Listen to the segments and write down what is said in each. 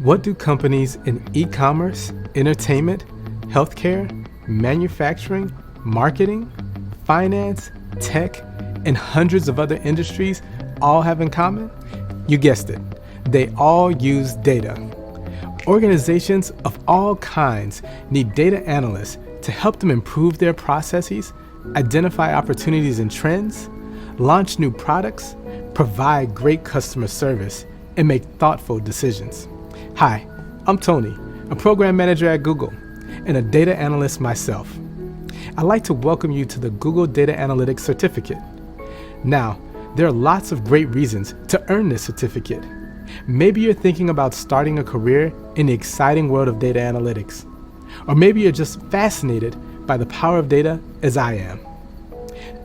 What do companies in e-commerce, entertainment, healthcare, manufacturing, marketing, finance, tech, and hundreds of other industries all have in common? You guessed it, they all use data. Organizations of all kinds need data analysts to help them improve their processes, identify opportunities and trends, launch new products, provide great customer service, and make thoughtful decisions. Hi, I'm Tony, a program manager at Google and a data analyst myself. I'd like to welcome you to the Google Data Analytics Certificate. Now, there are lots of great reasons to earn this certificate. Maybe you're thinking about starting a career in the exciting world of data analytics. Or maybe you're just fascinated by the power of data as I am.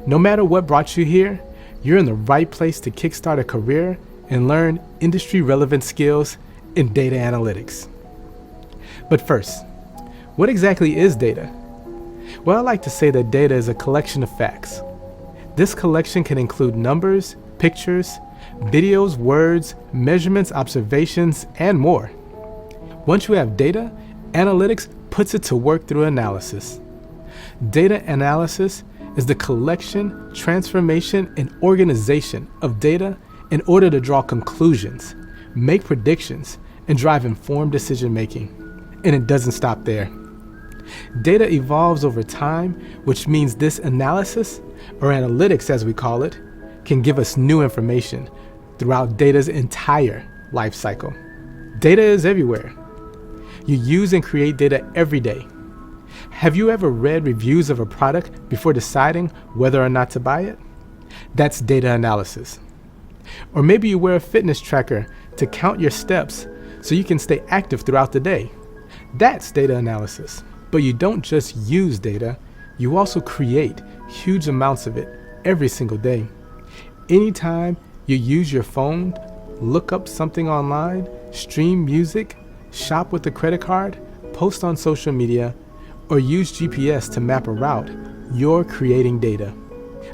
No matter what brought you here, you're in the right place to kickstart a career and learn industry-relevant skills in data analytics. But first, what exactly is data? Well, I like to say that data is a collection of facts. This collection can include numbers, pictures, videos, words, measurements, observations, and more. Once you have data, analytics puts it to work through analysis. Data analysis is the collection, transformation, and organization of data in order to draw conclusions, make predictions, and drive informed decision-making. And it doesn't stop there. Data evolves over time, which means this analysis, or analytics as we call it, can give us new information throughout data's entire life cycle. Data is everywhere. You use and create data every day. Have you ever read reviews of a product before deciding whether or not to buy it? That's data analysis. Or maybe you wear a fitness tracker to count your steps so you can stay active throughout the day. That's data analysis. But you don't just use data, you also create huge amounts of it every single day. Anytime you use your phone, look up something online, stream music, shop with a credit card, post on social media, or use GPS to map a route, you're creating data.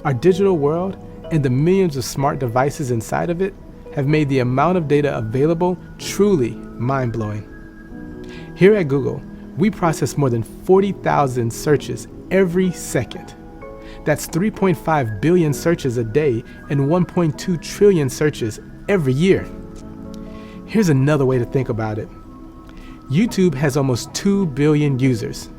Our digital world and the millions of smart devices inside of it have made the amount of data available truly mind-blowing. Here at Google, we process more than 40,000 searches every second. That's 3.5 billion searches a day and 1.2 trillion searches every year. Here's another way to think about it. YouTube has almost 2 billion users.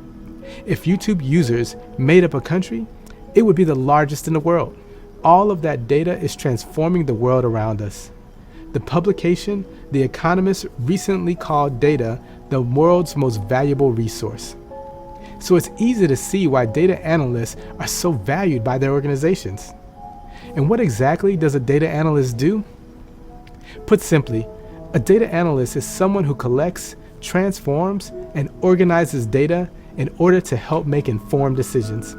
If YouTube users made up a country, it would be the largest in the world. All of that data is transforming the world around us. The publication, The Economist, recently called data the world's most valuable resource. So it's easy to see why data analysts are so valued by their organizations. And what exactly does a data analyst do? Put simply, a data analyst is someone who collects, transforms, and organizes data in order to help make informed decisions.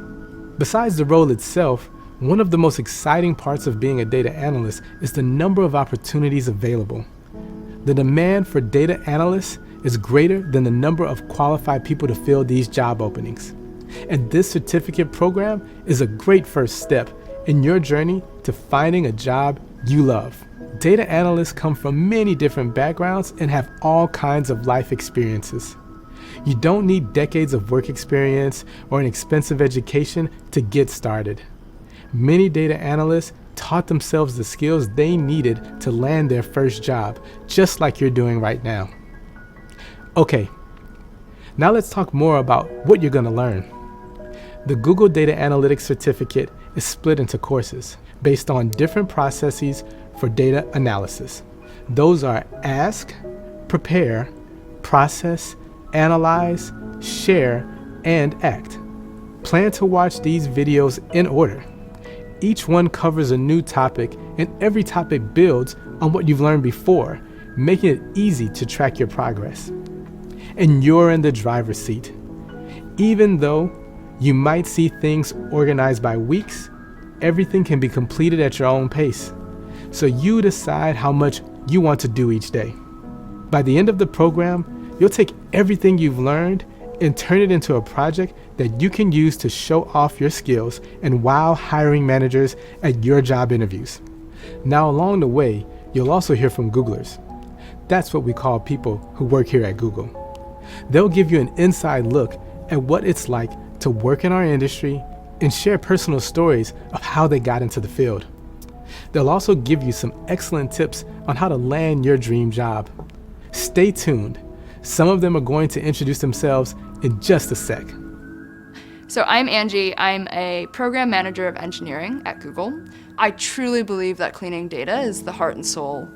Besides the role itself, one of the most exciting parts of being a data analyst is the number of opportunities available. The demand for data analysts is greater than the number of qualified people to fill these job openings. And this certificate program is a great first step in your journey to finding a job you love. Data analysts come from many different backgrounds and have all kinds of life experiences. You don't need decades of work experience or an expensive education to get started. Many data analysts taught themselves the skills they needed to land their first job, just like you're doing right now. Okay, now let's talk more about what you're going to learn. The Google Data Analytics Certificate is split into courses based on different processes for data analysis. Those are Ask, Prepare, Process, Analyze, Share, and Act. Plan to watch these videos in order. Each one covers a new topic, and every topic builds on what you've learned before, making it easy to track your progress. And you're in the driver's seat. Even though you might see things organized by weeks, everything can be completed at your own pace. So you decide how much you want to do each day. By the end of the program, you'll take everything you've learned and turn it into a project that you can use to show off your skills and wow hiring managers at your job interviews. Now, along the way, you'll also hear from Googlers. That's what we call people who work here at Google. They'll give you an inside look at what it's like to work in our industry and share personal stories of how they got into the field. They'll also give you some excellent tips on how to land your dream job. Stay tuned. Some of them are going to introduce themselves in just a sec. So I'm Angie. I'm a program manager of engineering at Google. I truly believe that cleaning data is the heart and soul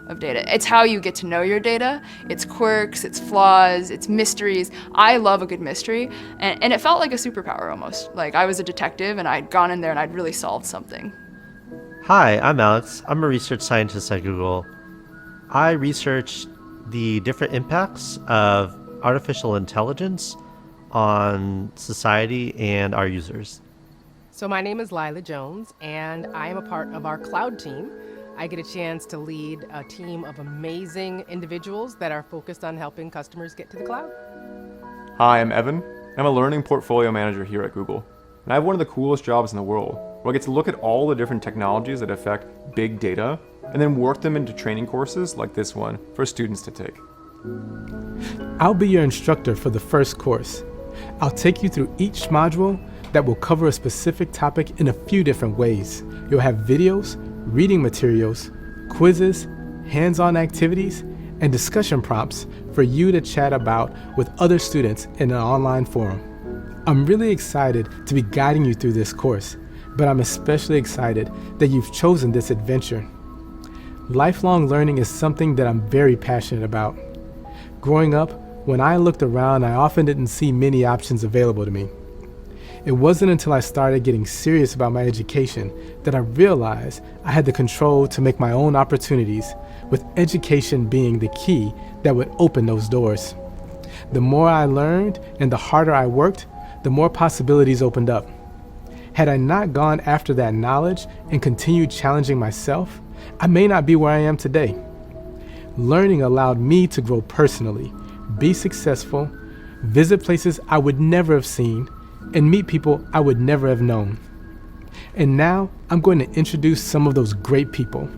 of data. It's how you get to know your data, its quirks, its flaws, its mysteries. I love a good mystery, and it felt like a superpower almost. Like I was a detective and I'd gone in there and I'd really solved something. Hi, I'm Alex. I'm a research scientist at Google. I research the different impacts of artificial intelligence on society and our users. So my name is Layla Jones, and I am a part of our cloud team. I get a chance to lead a team of amazing individuals that are focused on helping customers get to the cloud. Hi, I'm Evan. I'm a learning portfolio manager here at Google. And I have one of the coolest jobs in the world, where I get to look at all the different technologies that affect big data and then work them into training courses like this one for students to take. I'll be your instructor for the first course. I'll take you through each module that will cover a specific topic in a few different ways. You'll have videos, reading materials, quizzes, hands-on activities, and discussion prompts for you to chat about with other students in an online forum. I'm really excited to be guiding you through this course, but I'm especially excited that you've chosen this adventure. Lifelong learning is something that I'm very passionate about. Growing up, when I looked around, I often didn't see many options available to me. It wasn't until I started getting serious about my education that I realized I had the control to make my own opportunities, with education being the key that would open those doors. The more I learned and the harder I worked, the more possibilities opened up. Had I not gone after that knowledge and continued challenging myself, I may not be where I am today. Learning allowed me to grow personally, be successful, visit places I would never have seen, and meet people I would never have known. And now I'm going to introduce some of those great people.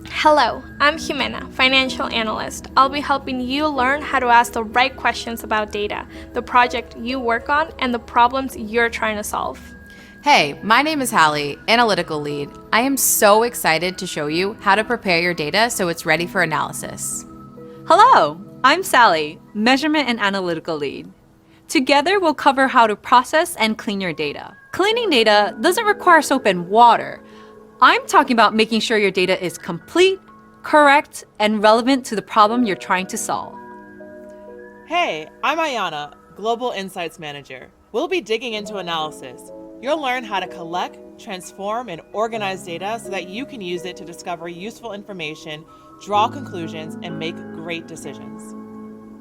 Hello, I'm Jimena, financial analyst. I'll be helping you learn how to ask the right questions about data, the project you work on, and the problems you're trying to solve. Hey, my name is Hallie, analytical lead. I am so excited to show you how to prepare your data so it's ready for analysis. Hello, I'm Sally, measurement and analytical lead. Together, we'll cover how to process and clean your data. Cleaning data doesn't require soap and water. I'm talking about making sure your data is complete, correct, and relevant to the problem you're trying to solve. Hey, I'm Ayana, Global Insights Manager. We'll be digging into analysis. You'll learn how to collect, transform, and organize data so that you can use it to discover useful information, draw conclusions, and make great decisions.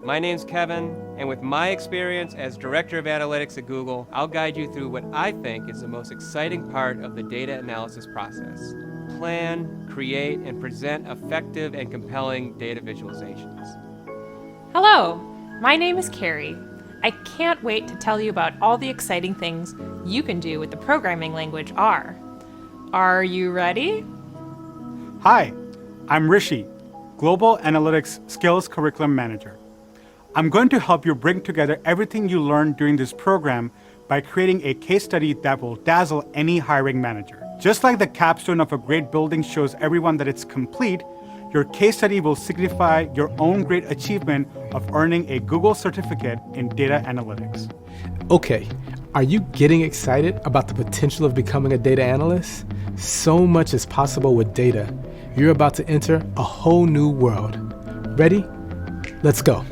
My name's Kevin, and with my experience as Director of Analytics at Google, I'll guide you through what I think is the most exciting part of the data analysis process. Plan, create, and present effective and compelling data visualizations. Hello, my name is Carrie. I can't wait to tell you about all the exciting things you can do with the programming language R. Are you ready? Hi, I'm Rishi, Global Analytics Skills Curriculum Manager. I'm going to help you bring together everything you learned during this program by creating a case study that will dazzle any hiring manager. Just like the capstone of a great building shows everyone that it's complete, your case study will signify your own great achievement of earning a Google certificate in data analytics. Okay, are you getting excited about the potential of becoming a data analyst? So much is possible with data. You're about to enter a whole new world. Ready? Let's go.